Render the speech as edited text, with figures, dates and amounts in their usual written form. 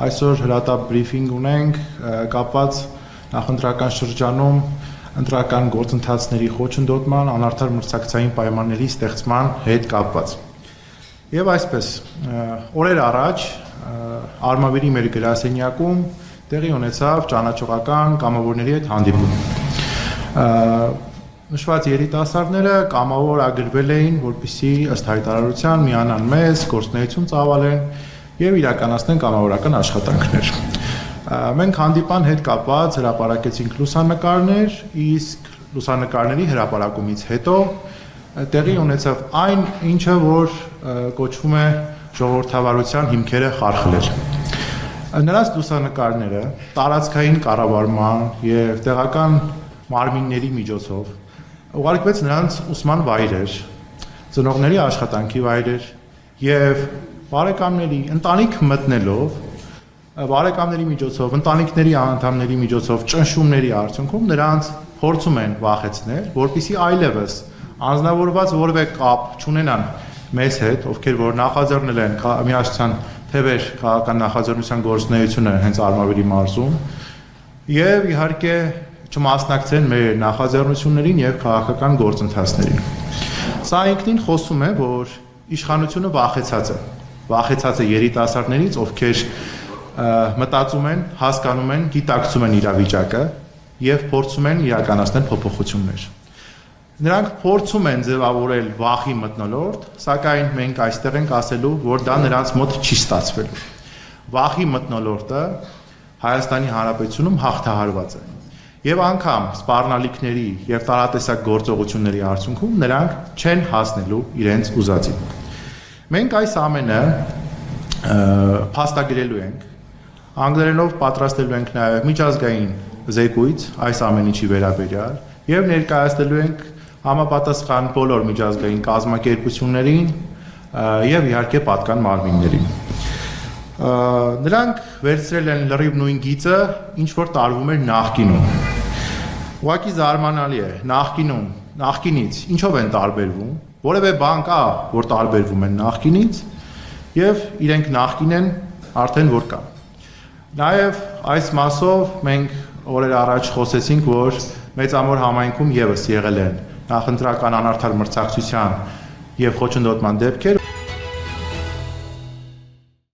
Այսօր հրատապ բրիֆինգ ունենք կապված նախընտրական շրջանում ընտրական գործընթացների խոչընդոտման, անարդար մրցակցային պայմանների ստեղծման հետ կապված։ Եվ այսպես, օրեր առաջ Արմավիրի մեր գրասենյակում տեղի ունեցավ ճանաչողական կամավորների հետ հանդիպում։ Նշված երիտասարդները կամավորագրվել էին, որպեսզի ըստ հայտարարության միանան մեզ, գործունեություն ծավալեն եւ իրականացնեն կամավորական աշխատանքներ։ Մենք հանդիպան հետ կապված հրապարակեցինք լուսանկարներ, իսկ լուսանկարների հրապարակումից հետո տեղի ունեցավ այն, ինչը որ կոչվում է ժողովրդավարության հիմքերը խարխլել։ Նրանց լուսանկարները տարածքային կառավարման եւ տեղական մարմինների միջոցով ուղարկվեց նրանց ուսման վայրեր, ծնողների աշխատանքի վայրեր եւ բարեկամների ընտանիք մտնելով, բարեկամների միջոցով, ընտանիքների անդամների միջոցով ճնշումների արդյունքում նրանց փորձում են վախեցնել, որպեսզի այլևս անձնավորված որևէ կապ չունենան մեզ հետ, ովքեր որ նախաձեռնել են միասնության թևեր քաղաքական նախաձեռնության գործունեությունը հենց Արմավիրի մարզում, եւ իհարկե չմասնակցեն մեր նախաձեռնություններին եւ քաղաքական գործընթացներին։ Սա ինքնին խոսում է, որ իշխանությունը վախեցած է երիտասարդներից, ովքեր մտածում են, հասկանում են, գիտակցում են իրավիճակը եւ փորձում են իրականացնել փոփոխություններ։ Նրանք փորձում են ձևավորել վախի մթնոլորտ, սակայն մենք այստեղ ենք ասելու, որ դա նրանց մոտ չի ստացվելու։ Վախի մթնոլորտը Հայաստանի Հանրապետությունում հաղթահարված է։ Եվ անգամ սպառնալիքների եւ տարատեսակ գործողությունների արդյունքում նրանք չեն հասնելու իրենց ուզածին։ Մենք այս ամենը փաստագրելու ենք, անգլերենով պատրաստելու ենք նաեւ միջազգային զեկույց այս ամեն ինչի վերաբերյալ եւ ներկայացնելու ենք համապատասխան բոլոր միջազգային կազմակերպություններին եւ իհարկե պատկան մարմիններին։ Նրանք վերցրել են լրիվ նույն գիծը, ինչ որ տարվում էր նախկինում։ Ուղղակի զարմանալի է, նախկինից ինչով են տարբերվում, որևէ բան կա, որ տարբերվում են նախկինից եւ իրենք նախկին են արդեն որ կա։ Նաեւ այս մասով մենք օրեր առաջ խոսեցինք, որ Մեծամոր համայնքում եւս եղել են նախընտրական անարդար մրցակցության եւ խոչընդոտման դեպքեր,